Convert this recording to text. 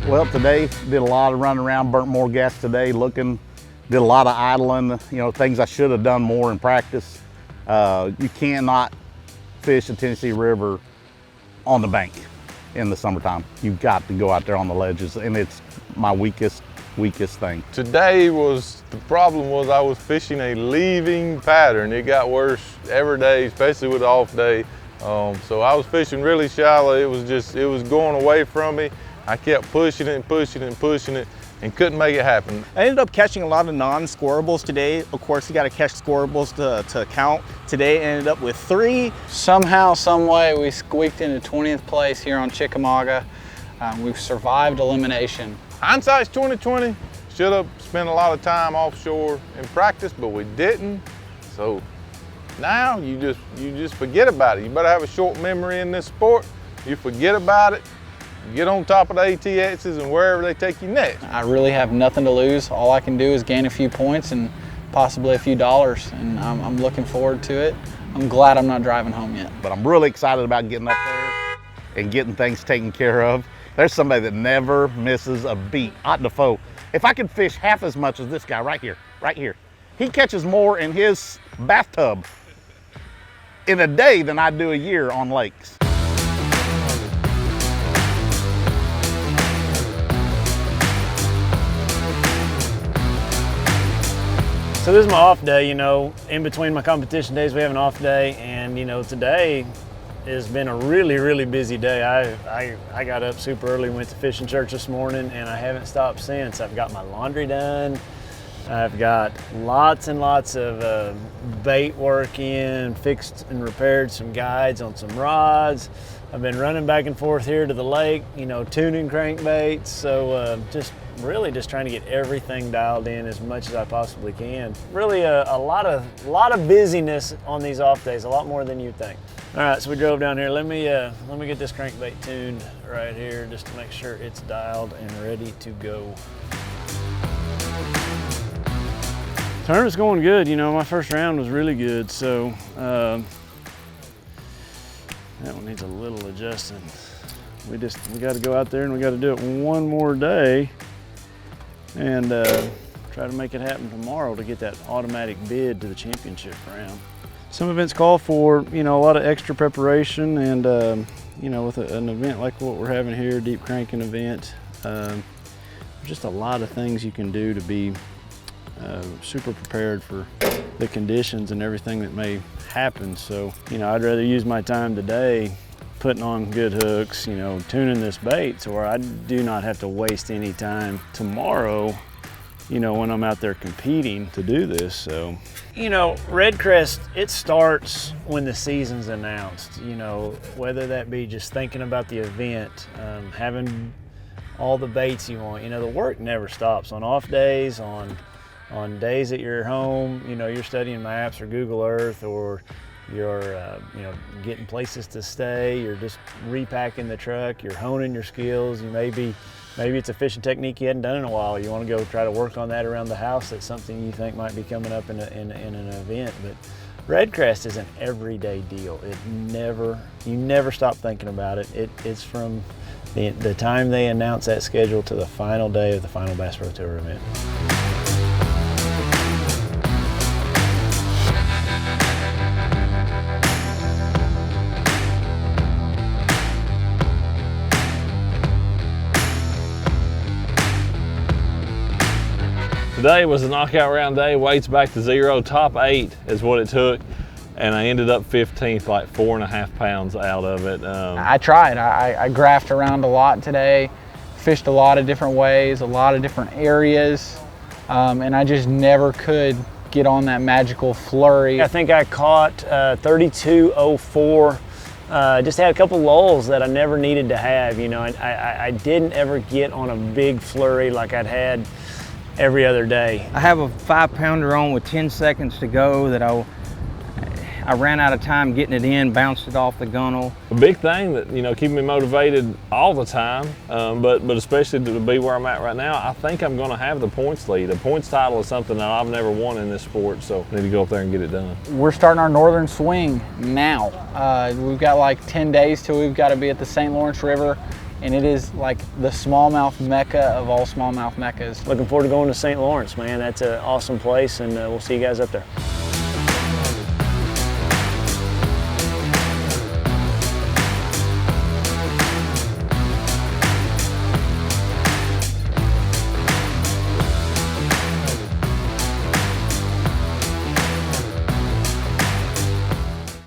Well, today did a lot of running around, burnt more gas today, did a lot of idling, things I should have done more in practice. You cannot fish the Tennessee River on the bank in the summertime. You've got to go out there on the ledges, and it's my weakest thing. Today the problem was I was fishing a leaving pattern. It got worse every day, especially with the off day. So I was fishing really shallow. It was going away from me. I kept pushing it and couldn't make it happen. I ended up catching a lot of non-scorables today. Of course, you got to catch scorables to count. Today ended up with 3. Somehow, some way, we squeaked into 20th place here on Chickamaunga. We've survived elimination. Hindsight's 20/20. Should have spent a lot of time offshore in practice, but we didn't. So now you just forget about it. You better have a short memory in this sport. You forget about it. Get on top of the ATXs and wherever they take you next. I really have nothing to lose. All I can do is gain a few points and possibly a few dollars, and I'm looking forward to it. I'm glad I'm not driving home yet. But I'm really excited about getting up there and getting things taken care of. There's somebody that never misses a beat. Ott Defoe. If I could fish half as much as this guy right here. He catches more in his bathtub in a day than I do a year on lakes. So this is my off day, in between my competition days we have an off day, and today has been a really busy day. I got up super early, went to fishing church this morning, and I haven't stopped since. I've got my laundry done. I've got lots and lots of bait work in, fixed and repaired some guides on some rods. I've been running back and forth here to the lake, tuning crankbaits. So just trying to get everything dialed in as much as I possibly can. Really a lot of busyness on these off days, a lot more than you'd think. All right, so we drove down here. Let me get this crankbait tuned right here just to make sure it's dialed and ready to go. Tournament's going good. My first round was really good, so that one needs a little adjusting. We got to go out there and we got to do it one more day and try to make it happen tomorrow to get that automatic bid to the championship round. Some events call for, a lot of extra preparation, and, with an event like what we're having here, deep cranking event, just a lot of things you can do to be super prepared for the conditions and everything that may happen. So, I'd rather use my time today putting on good hooks, tuning this bait so where I do not have to waste any time tomorrow, when I'm out there competing to do this. So, REDCREST, it starts when the season's announced, whether that be just thinking about the event, having all the baits you want. The work never stops on off days, on days that you're home, you're studying maps or Google Earth, or you're getting places to stay, you're just repacking the truck, you're honing your skills. Maybe it's a fishing technique you hadn't done in a while. You want to go try to work on that around the house. That's something you think might be coming up in an event. But REDCREST is an everyday deal. You never stop thinking about it. It's from the time they announce that schedule to the final day of the final Bass Pro Tour event. Today was a knockout round day, weights back to 0, top 8 is what it took, and I ended up 15th, like 4.5 pounds out of it. I tried. I graphed around a lot today, fished a lot of different ways, a lot of different areas, and I just never could get on that magical flurry. I think I caught 32.04. Just had a couple lulls that I never needed to have. I didn't ever get on a big flurry like I'd had every other day. I have a 5-pounder on with 10 seconds to go that I ran out of time getting it in, bounced it off the gunnel. A big thing that, keeping me motivated all the time, but especially to be where I'm at right now, I think I'm gonna have the points lead. A points title is something that I've never won in this sport, so I need to go up there and get it done. We're starting our northern swing now. We've got like 10 days till we've got to be at the St. Lawrence River and it is like the smallmouth mecca of all smallmouth meccas. Looking forward to going to St. Lawrence, man. That's an awesome place, and we'll see you guys up there.